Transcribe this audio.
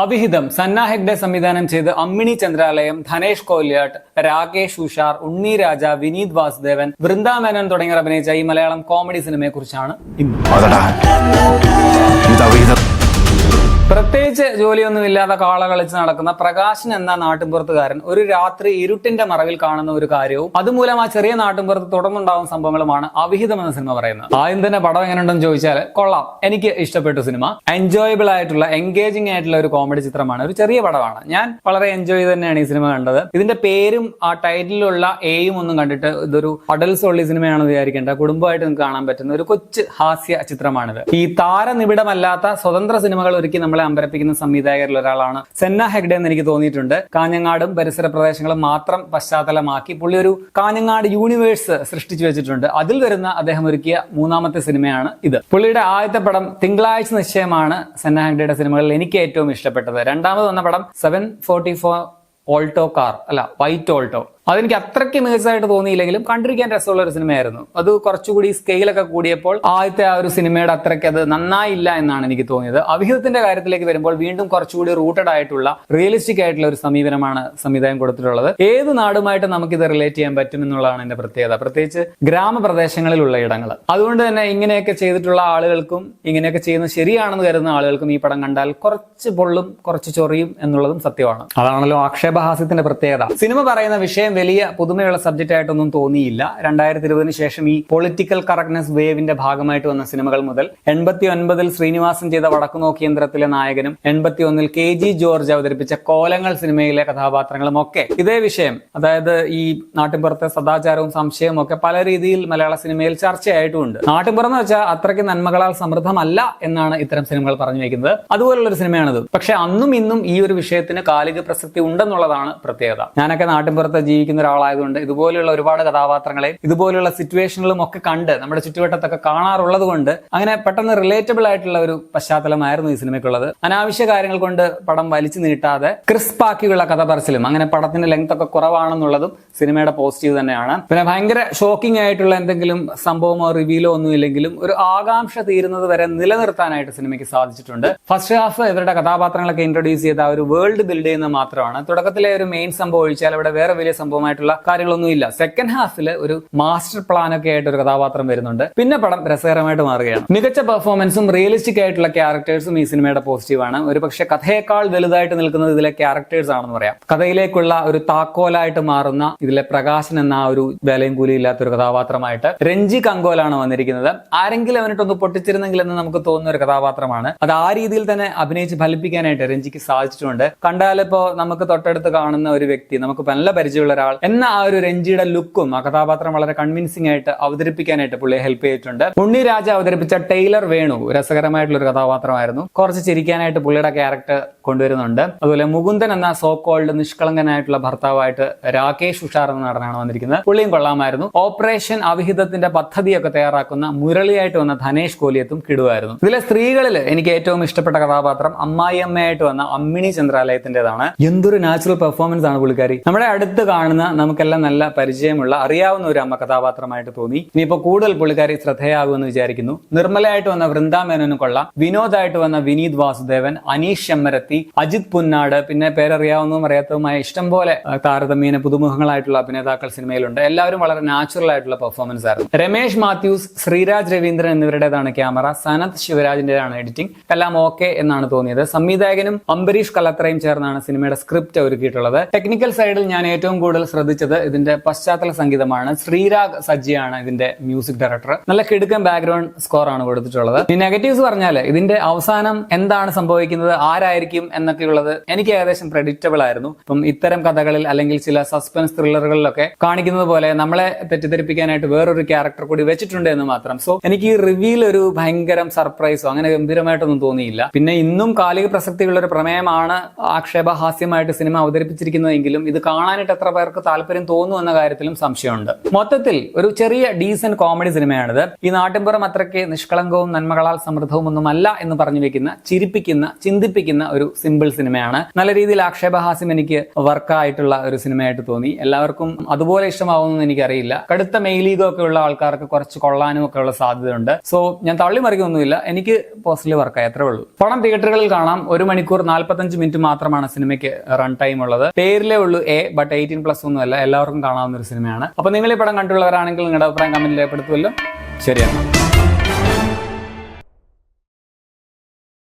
അവിഹിതം സന്ന ഹെഗ്ഡെ സംവിധാനം ചെയ്ത് അമ്മിണി ചന്ദ്രാലയം, ധനേഷ് കോലിയാട്ട്, രാകേഷ് ഉഷാർ, ഉണ്ണി രാജ, വിനീത് വാസുദേവൻ, വൃന്ദ മേനോൻ തുടങ്ങിയവർ അഭിനയിച്ച ഈ മലയാളം കോമഡി സിനിമയെ കുറിച്ചാണ് ഇന്ന്. പ്രത്യേകിച്ച് ജോലിയൊന്നുമില്ലാതെ കാള കളിച്ച് നടക്കുന്ന പ്രകാശൻ എന്ന നാട്ടിൻപുറത്തുകാരൻ ഒരു രാത്രി ഇരുട്ടിന്റെ മറവിൽ കാണുന്ന ഒരു കാര്യവും അതുമൂലം ആ ചെറിയ നാട്ടിൻപുറത്ത് തുടർന്നുണ്ടാവുന്ന സംഭവങ്ങളുമാണ് അവിഹിതം എന്ന സിനിമ പറയുന്നത്. ആദ്യം തന്നെ പടം എങ്ങനെയുണ്ടെന്ന് ചോദിച്ചാൽ കൊള്ളാം, എനിക്ക് ഇഷ്ടപ്പെട്ടു. സിനിമ എൻജോയബിൾ ആയിട്ടുള്ള എൻഗേജിംഗ് ആയിട്ടുള്ള ഒരു കോമഡി ചിത്രമാണ്. ഒരു ചെറിയ പടമാണ്. ഞാൻ വളരെ എൻജോയ് ചെയ്ത് തന്നെയാണ് ഈ സിനിമ കണ്ടത്. ഇതിന്റെ പേരും ആ ടൈറ്റിലുള്ള എയും ഒന്നും കണ്ടിട്ട് ഇതൊരു അഡൽസ് ഉള്ള സിനിമയാണെന്ന് വിചാരിക്കേണ്ട. കുടുംബമായിട്ട് നിങ്ങൾക്ക് കാണാൻ പറ്റുന്ന ഒരു കൊച്ചു ഹാസ്യ ചിത്രമാണിത്. ഈ താരനിബിഡമല്ലാത്ത സ്വതന്ത്ര സിനിമകൾ ഒരുക്കി നമ്മളെ അമ്പരപ്പിക്കുന്ന സംവിധായകരിൽ ഒരാളാണ് സന്ന ഹെഗ്ഡെ എന്ന് എനിക്ക് തോന്നിയിട്ടുണ്ട്. കാഞ്ഞങ്ങാടും പരിസര പ്രദേശങ്ങളും മാത്രം പശ്ചാത്തലമാക്കി പുള്ളി ഒരു കാഞ്ഞങ്ങാട് യൂണിവേഴ്സ് സൃഷ്ടിച്ചു വെച്ചിട്ടുണ്ട്. അതിൽ വരുന്ന അദ്ദേഹം ഒരുക്കിയ മൂന്നാമത്തെ സിനിമയാണ് ഇത്. പുള്ളിയുടെ ആദ്യത്തെ പടം തിങ്കളാഴ്ച നിശ്ചയമാണ് സന്ന ഹെഗ്ഡെയുടെ സിനിമകളിൽ എനിക്ക് ഏറ്റവും ഇഷ്ടപ്പെട്ടത്. രണ്ടാമത് വന്ന പടം 744 ഓൾട്ടോ കാർ വൈറ്റ് ഓൾട്ടോ. അതെനിക്ക് അത്രയ്ക്ക് മികച്ചതായിട്ട് തോന്നിയില്ലെങ്കിലും കണ്ടിരിക്കാൻ രസമുള്ള ഒരു സിനിമയായിരുന്നു. അത് കുറച്ചുകൂടി സ്കെയിലൊക്കെ കൂടിയപ്പോൾ ആദ്യത്തെ ആ ഒരു സിനിമയുടെ അത്രയ്ക്ക് അത് നന്നായില്ല എന്നാണ് എനിക്ക് തോന്നിയത്. അവിഹിതത്തിന്റെ കാര്യത്തിലേക്ക് വരുമ്പോൾ വീണ്ടും കുറച്ചുകൂടി റൂട്ടഡ് ആയിട്ടുള്ള റിയലിസ്റ്റിക് ആയിട്ടുള്ള ഒരു സമീപനമാണ് സംവിധാനം കൊടുത്തിട്ടുള്ളത്. ഏത് നാടുമായിട്ട് നമുക്കിത് റിലേറ്റ് ചെയ്യാൻ പറ്റും എന്നുള്ളതാണ് എന്റെ പ്രത്യേകത, പ്രത്യേകിച്ച് ഗ്രാമപ്രദേശങ്ങളിലുള്ള ഇടങ്ങൾ. അതുകൊണ്ട് തന്നെ ഇങ്ങനെയൊക്കെ ചെയ്തിട്ടുള്ള ആളുകൾക്കും ഇങ്ങനെയൊക്കെ ചെയ്യുന്നത് ശരിയാണെന്ന് കരുതുന്ന ആളുകൾക്കും ഈ പടം കണ്ടാൽ കുറച്ച് പൊള്ളും കുറച്ച് ചൊറിയും എന്നുള്ളതും സത്യമാണ്. അതാണല്ലോ ആക്ഷേപഹാസ്യത്തിന്റെ പ്രത്യേകത. സിനിമ പറയുന്ന വിഷയം വലിയ പുതുമയുള്ള സബ്ജക്റ്റ് ആയിട്ടൊന്നും തോന്നിയില്ല. 2020 ശേഷം ഈ പൊളിറ്റിക്കൽ കറക്റ്റ്നെസ് വേവിന്റെ ഭാഗമായിട്ട് വന്ന സിനിമകൾ മുതൽ 89 ശ്രീനിവാസൻ ചെയ്ത വടക്കു നോക്കിയന്ത്രത്തിലെ നായകനും 81 KG ജോർജ് അവതരിപ്പിച്ച കോലങ്ങൾ സിനിമയിലെ കഥാപാത്രങ്ങളും ഒക്കെ ഇതേ വിഷയം, അതായത് ഈ നാട്ടിൻപുറത്തെ സദാചാരവും സംശയവും ഒക്കെ പല രീതിയിൽ മലയാള സിനിമയിൽ ചർച്ചയായിട്ടുമുണ്ട്. നാട്ടിൻപുറം എന്ന് വെച്ചാൽ അത്രയ്ക്ക് നന്മകളാൽ സമൃദ്ധമല്ല എന്നാണ് ഇത്തരം സിനിമകൾ പറഞ്ഞു വയ്ക്കുന്നത്. അതുപോലുള്ള ഒരു സിനിമയാണിത്. പക്ഷെ അന്നും ഇന്നും ഈ ഒരു വിഷയത്തിന് കാലിക പ്രസക്തി ഉണ്ടെന്നുള്ളതാണ് പ്രത്യേകത. ഞാനൊക്കെ നാട്ടിൻപുറത്തെ ജീവിക്കുന്ന ഒരാളായതുകൊണ്ട് ഇതുപോലെയുള്ള ഒരുപാട് കഥാപാത്രങ്ങളെയും ഇതുപോലെയുള്ള സിറ്റുവേഷനുകളും ഒക്കെ കണ്ട് നമ്മുടെ ചുറ്റുവട്ടത്തൊക്കെ കാണാറുള്ളത് കൊണ്ട് അങ്ങനെ പെട്ടെന്ന് റിലേറ്റബിൾ ആയിട്ടുള്ള ഒരു പശ്ചാത്തലമായിരുന്നു ഈ സിനിമയ്ക്കുള്ളത്. അനാവശ്യ കാര്യങ്ങൾ കൊണ്ട് പടം വലിച്ചു നീട്ടാതെ ക്രിസ്പ് ആക്കിയുള്ള കഥ പറച്ചിലും അങ്ങനെ പടത്തിന്റെ ലെങ്ത് ഒക്കെ കുറവാണെന്നുള്ളതും സിനിമയുടെ പോസിറ്റീവ് തന്നെയാണ്. പിന്നെ ഭയങ്കര ഷോക്കിംഗ് ആയിട്ടുള്ള എന്തെങ്കിലും സംഭവമോ റിവീലോ ഒന്നും ഇല്ലെങ്കിലും ഒരു ആകാംക്ഷ തീരുന്നത് വരെ നിലനിർത്താനായിട്ട് സിനിമയ്ക്ക് സാധിച്ചിട്ടുണ്ട്. ഫസ്റ്റ് ഹാഫ് ഇവരുടെ കഥാപാത്രങ്ങളൊക്കെ ഇൻട്രൊഡ്യൂസ് ചെയ്ത ഒരു വേൾഡ് ബിൽഡ് ചെയ്യുന്നത് മാത്രമാണ്. തുടക്കത്തിലെ ഒരു മെയിൻ സംഭവം ഒഴിച്ചാൽ ഇവിടെ വേറെ വലിയ സംഭവമായിട്ടുള്ള കാര്യങ്ങളൊന്നുമില്ല. സെക്കൻഡ് ഹാഫിൽ ഒരു മാസ്റ്റർ പ്ലാൻ ഒക്കെ ആയിട്ട് ഒരു കഥാപാത്രം വരുന്നുണ്ട്. പിന്നെ പടം രസകരമായിട്ട് മാറുകയാണ്. മികച്ച പെർഫോമൻസും റിയലിസ്റ്റിക് ആയിട്ടുള്ള ക്യാരക്ടേഴ്സും ഈ സിനിമയുടെ പോസിറ്റീവാണ്. ഒരു പക്ഷേ കഥയേക്കാൾ വലുതായിട്ട് നിൽക്കുന്നത് ഇതിലെ ക്യാരക്ടേഴ്സ് ആണെന്ന് പറയാം. കഥയിലേക്കുള്ള ഒരു താക്കോലായിട്ട് മാറുന്ന ഇതിലെ പ്രകാശൻ എന്ന ആ ഒരു വിലയും കൂലി ഇല്ലാത്ത ഒരു കഥാപാത്രമായിട്ട് രഞ്ജി കങ്കോലാണ് വന്നിരിക്കുന്നത്. ആരെങ്കിലും അവനിട്ടൊന്ന് പൊട്ടിച്ചിരുന്നെങ്കിൽ എന്ന് നമുക്ക് തോന്നുന്ന ഒരു കഥാപാത്രമാണ്. അത് ആ രീതിയിൽ തന്നെ അഭിനയിച്ച് ഫലിപ്പിക്കാനായിട്ട് രഞ്ജിക്ക് സാധിച്ചിട്ടുണ്ട്. കണ്ടാലിപ്പോ നമുക്ക് തൊട്ടടുത്ത് കാണുന്ന ഒരു വ്യക്തി, നമുക്ക് നല്ല പരിചയമുള്ള ഒരാൾ എന്ന ആ ഒരു രഞ്ജിയുടെ ലുക്കും ആ കഥാപാത്രം വളരെ കൺവിൻസിംഗ് ആയിട്ട് അവതരിപ്പിക്കാനായിട്ട് പുള്ളിയെ ഹെൽപ്പ് ചെയ്തിട്ടുണ്ട്. ഉണ്ണി രാജ അവതരിപ്പിച്ച ടൈലർ വേണു രസകരമായിട്ടുള്ള ഒരു കഥാപാത്രമായിരുന്നു. കുറച്ച് ചിരിക്കാനായിട്ട് പുള്ളിയുടെ ക്യാരക്ടർ കൊണ്ടുവരുന്നുണ്ട്. അതുപോലെ മുകുന്ദൻ എന്ന സോ കോൾഡ് നിഷ്കളങ്കനായിട്ടുള്ള ഭർത്താവായിട്ട് രാകേഷ് ഉഷാർ എന്ന നടനാണ് വന്നിരിക്കുന്നത്. പുള്ളിയും കൊള്ളാമായിരുന്നു. ഓപ്പറേഷൻ അവിഹിതത്തിന്റെ പദ്ധതിയൊക്കെ തയ്യാറാക്കുന്ന മുരളിയായിട്ട് വന്ന ധനേഷ് കോലിയത്തും കിടുവായിരുന്നു. ഇതിലെ സ്ത്രീകളിൽ എനിക്ക് ഏറ്റവും ഇഷ്ടപ്പെട്ട കഥാപാത്രം അമ്മായിയമ്മയായിട്ട് വന്ന അമ്മിണി ചന്ദ്രാലയത്തിന്റേതാണ്. എന്തൊരു നാച്ചുറൽ പെർഫോമൻസ് ആണ് പുള്ളിക്കാരി. നമ്മുടെ അടുത്ത് കാണുന്ന നമുക്കെല്ലാം നല്ല പരിചയമുള്ള അറിയാവുന്ന ഒരു അമ്മ കഥാപാത്രമായിട്ട് തോന്നി. ഇനിയിപ്പോ കൂടുതൽ പുള്ളിക്കാരി ശ്രദ്ധേയാകുമെന്ന് വിചാരിക്കുന്നു. നിർമ്മലയായിട്ട് വന്ന വൃന്ദ മേനോനും കൊള്ളാം. വിനോദായിട്ട് വന്ന വിനീത് വാസുദേവൻ, അനീഷ് ചെമ്മരത്തി, അജിത് പുന്നാട്, പിന്നെ പേരറിയാവുന്നതും അറിയാത്തതുമായ ഇഷ്ടംപോലെ താരതമ്യേന പുതുമുഖങ്ങളായിട്ടുള്ള അഭിനേതാക്കൾ സിനിമയിലുണ്ട്. എല്ലാവരും വളരെ നാച്ചുറൽ ആയിട്ടുള്ള പെർഫോമൻസ് ആയിരുന്നു. രമേഷ് മാത്യൂസ്, ശ്രീരാജ് രവീന്ദ്രൻ എന്നിവരുടേതാണ് ക്യാമറ. സനത് ശിവരാജിന്റേതാണ് എഡിറ്റിംഗ്. എല്ലാം ഓക്കെ എന്നാണ് തോന്നിയത്. സംവിധായകനും അംബരീഷ് കലത്രയും ചേർന്നാണ് സിനിമയുടെ സ്ക്രിപ്റ്റ് ഒരുക്കിയിട്ടുള്ളത്. ടെക്നിക്കൽ സൈഡിൽ ഞാൻ ഏറ്റവും കൂടുതൽ ശ്രദ്ധിച്ചത് ഇതിന്റെ പശ്ചാത്തല സംഗീതമാണ്. ശ്രീരാഗ് സജ്ജിയാണ് ഇതിന്റെ മ്യൂസിക് ഡയറക്ടർ. നല്ല കിടുക്കൻ ബാക്ക്ഗ്രൗണ്ട് സ്കോർ ആണ് കൊടുത്തിട്ടുള്ളത്. ഈ നെഗറ്റീവ്സ് പറഞ്ഞാൽ ഇതിന്റെ അവസാനം എന്താണ് സംഭവിക്കുന്നത്, ആരായിരിക്കും എന്നൊക്കെയുള്ളത് എനിക്ക് ഏകദേശം പ്രെഡിക്റ്റബിൾ ആയിരുന്നു. ഇപ്പം ഇത്തരം കഥകളിൽ അല്ലെങ്കിൽ ചില സസ്പെൻസ് ത്രില്ലറുകളിലൊക്കെ കാണിക്കുന്നത് പോലെ നമ്മളെ തെറ്റിദ്ധരിപ്പിക്കാനായിട്ട് വേറൊരു ക്യാരക്ടർ കൂടി വെച്ചിട്ടുണ്ട് എന്ന് മാത്രം. സോ എനിക്ക് ഈ റിവീൽ ഒരു ഭയങ്കരം സർപ്രൈസോ അങ്ങനെ ഗംഭീരമായിട്ടൊന്നും തോന്നിയില്ല. പിന്നെ ഇന്നും കാലിക പ്രസക്തിയുള്ള ഒരു പ്രമേയമാണ് ആക്ഷേപഹാസ്യമായിട്ട് സിനിമ അവതരിപ്പിച്ചിരിക്കുന്നതെങ്കിലും ഇത് കാണാനായിട്ട് എത്ര പേർക്ക് താല്പര്യം തോന്നുന്നു എന്ന കാര്യത്തിലും സംശയമുണ്ട്. മൊത്തത്തിൽ ഒരു ചെറിയ ഡീസന്റ് കോമഡി സിനിമയാണിത്. ഈ നാട്ടിൻപുറം അത്രയ്ക്ക് നിഷ്കളങ്കവും നന്മകളാൽ സമൃദ്ധവും ഒന്നുമല്ല എന്ന് പറഞ്ഞു വെക്കുന്ന, ചിരിപ്പിക്കുന്ന, ചിന്തിപ്പിക്കുന്ന ഒരു സിമ്പിൾ സിനിമയാണ്. നല്ല രീതിയിൽ ആക്ഷേപഹാസ്യം എനിക്ക് വർക്കായിട്ടുള്ള ഒരു സിനിമയായിട്ട് തോന്നി. എല്ലാവർക്കും അതുപോലെ ഇഷ്ടമാവുമെന്ന് എനിക്കറിയില്ല. കടുത്ത മെയിലീഗോ ഒക്കെ ഉള്ള ആൾക്കാർക്ക് കുറച്ച് കൊള്ളാനും ഒക്കെ ഉള്ള സാധ്യതയുണ്ട്. സോ ഞാൻ തള്ളിമറിക്കൊന്നുമില്ല, എനിക്ക് പേഴ്സണലി വർക്കായി, അത്രേ ഉള്ളൂ. പടം തിയേറ്ററുകളിൽ കാണാം. 1 മണിക്കൂർ 45 മിനിറ്റ് മാത്രമാണ് സിനിമയ്ക്ക് റൺ ടൈം ഉള്ളത്. പേരിലേ ഉള്ളൂ ബട്ട് 18+ ഒന്നുമല്ല, എല്ലാവർക്കും കാണാവുന്ന ഒരു സിനിമയാണ്. അപ്പൊ നിങ്ങൾ ഈ പടം കണ്ടുള്ളവരാണെങ്കിൽ നിങ്ങളുടെ അഭിപ്രായം കമന്റിൽ രേഖപ്പെടുത്തുമല്ലോ. ശരിയാണ്.